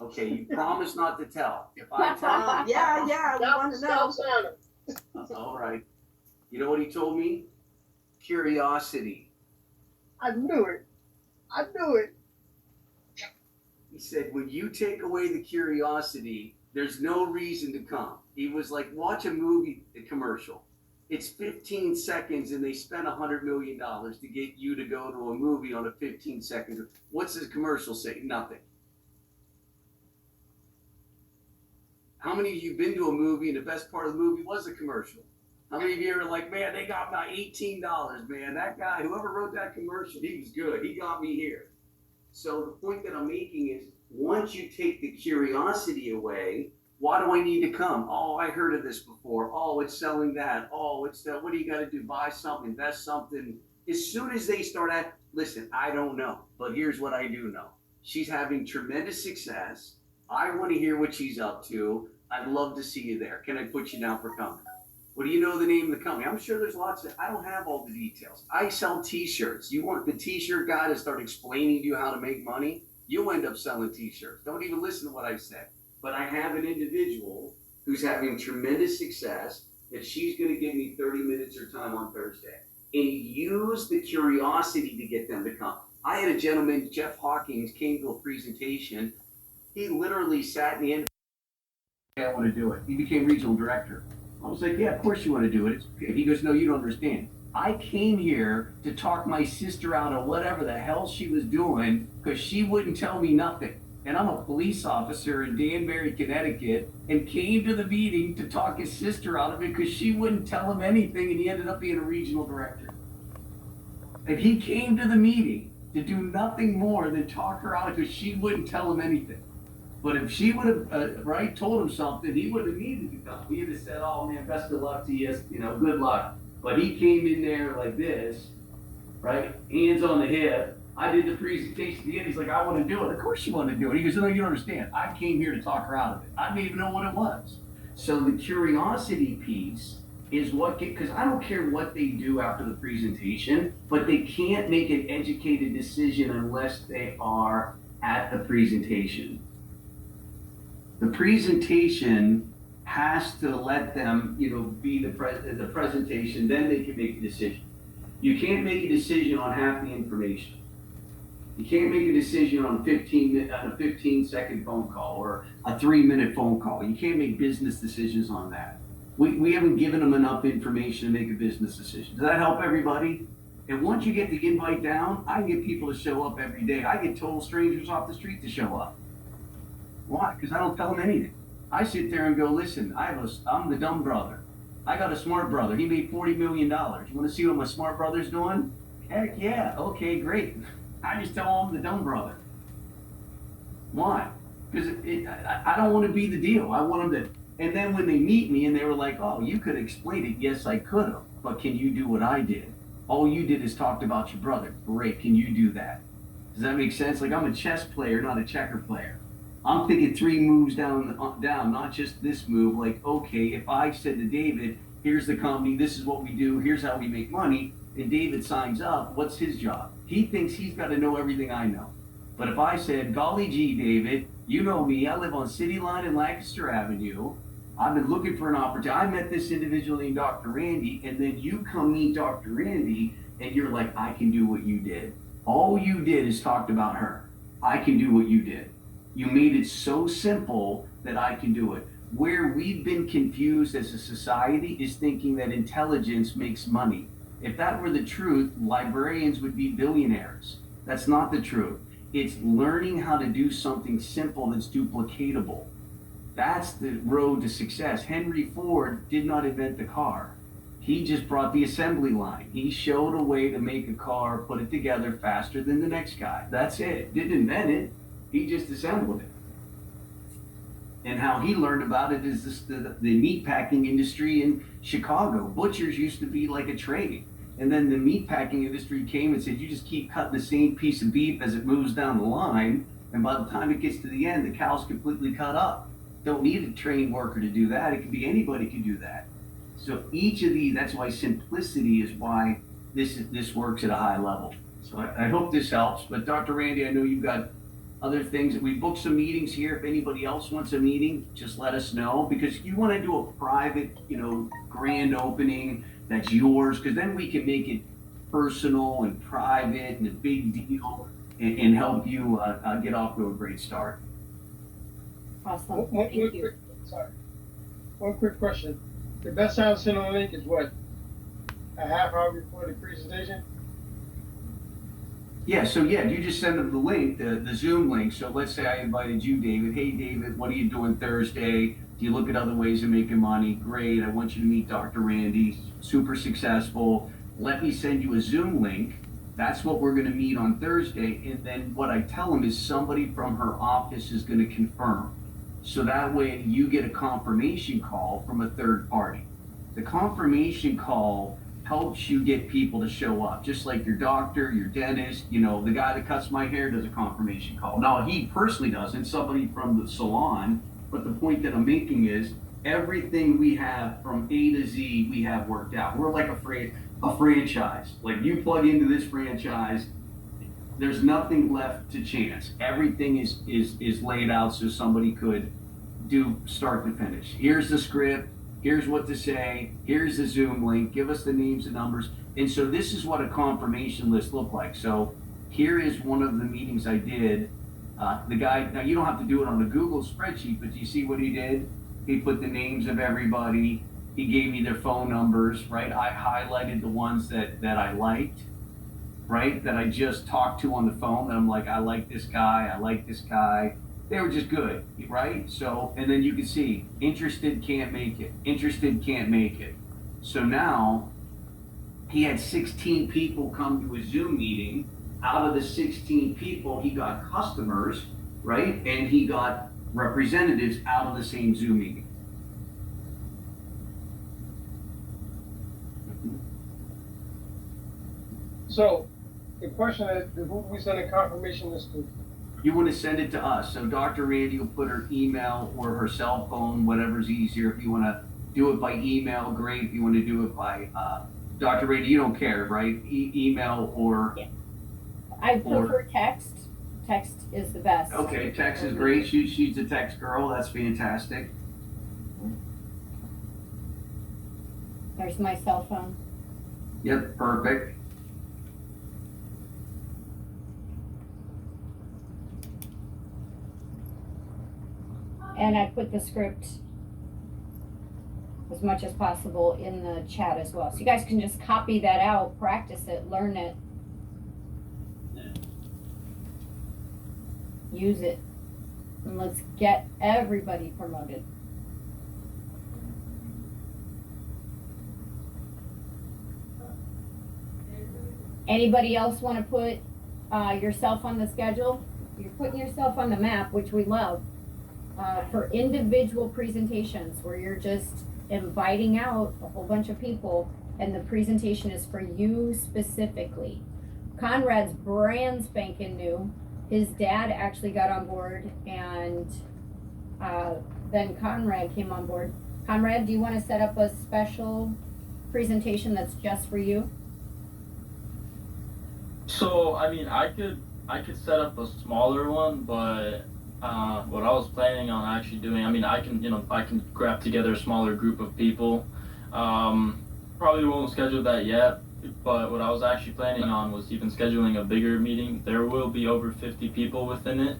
Okay, you promise not to tell. If I tell Yeah, we want to know. all right. You know what he told me? Curiosity. I knew it. I knew it. He said, when you take away the curiosity, there's no reason to come. He was like, watch a movie a commercial. It's 15 seconds and they spent $100 million to get you to go to a movie on a 15-second. What's the commercial say? Nothing. How many of you been to a movie and the best part of the movie was the commercial? How many of you are like, man, they got my $18, man. That guy, whoever wrote that commercial, he was good. He got me here. So the point that I'm making is once you take the curiosity away, why do I need to come? Oh, I heard of this before. Oh, it's selling that. Oh, it's that. What do you got to do? Buy something, invest something. As soon as they start at, listen, I don't know, but here's what I do know. She's having tremendous success. I want to hear what she's up to. I'd love to see you there. Can I put you down for coming? What do you know the name of the company? I'm sure there's lots of, I don't have all the details. I sell t-shirts. You want the t-shirt guy to start explaining to you how to make money? You'll end up selling t-shirts. Don't even listen to what I said. But I have an individual who's having tremendous success that she's going to give me 30 minutes of her time on Thursday. And use the curiosity to get them to come. I had a gentleman, Jeff Hawkins, came to a presentation. He literally sat in the end. I want to do it. He became regional director. I was like, yeah, of course you want to do it. He goes, no, you don't understand. I came here to talk my sister out of whatever the hell she was doing because she wouldn't tell me nothing. And I'm a police officer in Danbury, Connecticut, and came to the meeting to talk his sister out of it because she wouldn't tell him anything, and he ended up being a regional director. And he came to the meeting to do nothing more than talk her out because she wouldn't tell him anything. But if she would have told him something, he wouldn't have needed to come. He'd have said, "Oh man, best of luck to you. Good luck." But he came in there like this, right, hands on the hip. I did the presentation at the end. He's like, "I want to do it." Of course you want to do it. He goes, "No, you don't understand. I came here to talk her out of it. I didn't even know what it was." So the curiosity piece is what because I don't care what they do after the presentation, but they can't make an educated decision unless they are at the presentation. The presentation has to let them, be the presentation, then they can make a decision. You can't make a decision on half the information. You can't make a decision on a 15-second phone call or a 3-minute phone call. You can't make business decisions on that. We haven't given them enough information to make a business decision. Does that help everybody? And once you get the invite down, I get people to show up every day. I get total strangers off the street to show up. Why? Because I don't tell them anything. I sit there and go, listen, I'm the dumb brother. I got a smart brother. He made $40 million. You want to see what my smart brother's doing? Heck yeah. Okay, great. I just tell them I'm the dumb brother. Why? Because I don't want to be the deal. I want them to. And then when they meet me and they were like, oh, you could explain it. Yes, I could have. But can you do what I did? All you did is talked about your brother. Great. Can you do that? Does that make sense? Like I'm a chess player, not a checker player. I'm thinking 3 moves down, not just this move. Like, okay, if I said to David, here's the company, this is what we do, here's how we make money, and David signs up, what's his job? He thinks he's got to know everything I know. But if I said, golly gee, David, you know me, I live on City Line and Lancaster Avenue, I've been looking for an opportunity, I met this individual named Dr. Randy, and then you come meet Dr. Randy, and you're like, I can do what you did. All you did is talked about her. I can do what you did. You made it so simple that I can do it. Where we've been confused as a society is thinking that intelligence makes money. If that were the truth, librarians would be billionaires. That's not the truth. It's learning how to do something simple that's duplicatable. That's the road to success. Henry Ford did not invent the car. He just brought the assembly line. He showed a way to make a car, put it together faster than the next guy. That's it. Didn't invent it. He just assembled it. And how he learned about it is the meat packing industry in Chicago. Butchers used to be like a trade. And then the meat packing industry came and said, you just keep cutting the same piece of beef as it moves down the line. And by the time it gets to the end, the cow's completely cut up. Don't need a trained worker to do that. It can be anybody can do that. So each of these, that's why simplicity is why this works at a high level. So I hope this helps. But Dr. Randy, I know you've got other things. We booked some meetings here. If anybody else wants a meeting, just let us know, because you want to do a private, grand opening that's yours, because then we can make it personal and private and a big deal, and help you get off to a great start. Awesome, One thank you. quick, sorry. One quick question. The best time to send on a link is what? A half hour before the presentation? Yeah, so yeah, you just send them the link, the Zoom link. So let's say I invited you, David. Hey, David, what are you doing Thursday? Do you look at other ways of making money? Great. I want you to meet Dr. Randy, super successful. Let me send you a Zoom link. That's what we're going to meet on Thursday. And then what I tell them is somebody from her office is going to confirm. So that way you get a confirmation call from a third party. The confirmation call helps you get people to show up, just like your doctor, your dentist, the guy that cuts my hair does a confirmation call. Now, he personally doesn't, somebody from the salon, but the point that I'm making is everything we have from A to Z, we have worked out. We're like a franchise. Like, you plug into this franchise, there's nothing left to chance. Everything is laid out so somebody could do start to finish. Here's the script. Here's what to say. Here's the Zoom link. Give us the names and numbers. And so this is what a confirmation list looked like. So here is one of the meetings I did. The guy, now you don't have to do it on a Google spreadsheet, but do you see what he did? He put the names of everybody. He gave me their phone numbers, right? I highlighted the ones that I liked, right? That I just talked to on the phone. And I'm like, I like this guy. I like this guy. They were just good, right? So, and then you can see, interested, can't make it. Interested, can't make it. So now, he had 16 people come to a Zoom meeting. Out of the 16 people, he got customers, right? And he got representatives out of the same Zoom meeting. So, the question is, who we send a confirmation list to? You want to send it to us. So Dr. Randy will put her email or her cell phone, whatever's easier. If you want to do it by email, great. If you want to do it by Dr. Randy, you don't care, right? Email or... Yeah. I prefer text. Text is the best. Okay, text is great. She's a text girl. That's fantastic. There's my cell phone. Yep, perfect. And I put the script as much as possible in the chat as well. So you guys can just copy that out, practice it, learn it. Use it. And let's get everybody promoted. Anybody else want to put yourself on the schedule? You're putting yourself on the map, which we love. For individual presentations where you're just inviting out a whole bunch of people and the presentation is for you specifically. Conrad's brand spanking new. His dad actually got on board and then Conrad came on board. Conrad, do you want to set up a special presentation that's just for you? So, I mean, I could set up a smaller one, but what I was planning on actually doing, I mean, I can grab together a smaller group of people. Probably won't schedule that yet, but what I was actually planning on was even scheduling a bigger meeting. There will be over 50 people within it.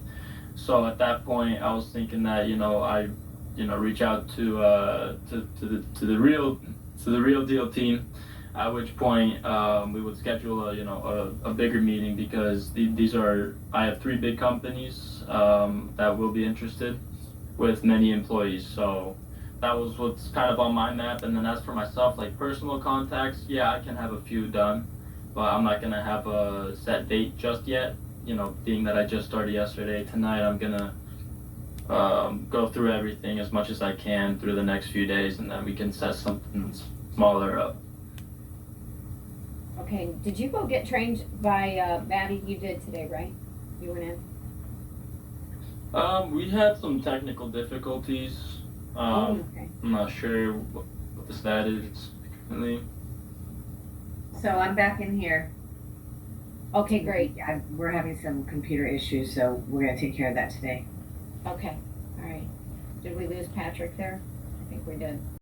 So at that point, I was thinking that, I reach out to the real deal team. At which point we would schedule a bigger meeting, because I have 3 big companies that will be interested with many employees. So that was what's kind of on my map. And then as for myself, like personal contacts, yeah, I can have a few done, but I'm not gonna have a set date just yet. Being that I just started yesterday, tonight I'm gonna go through everything as much as I can through the next few days, and then we can set something smaller up. Okay, did you go get trained by Maddie? You did today, right? You went in? We had some technical difficulties. Okay. I'm not sure what the status is currently. So I'm back in here. Okay, great. We're having some computer issues, so we're gonna take care of that today. Okay, all right. Did we lose Patrick there? I think we did.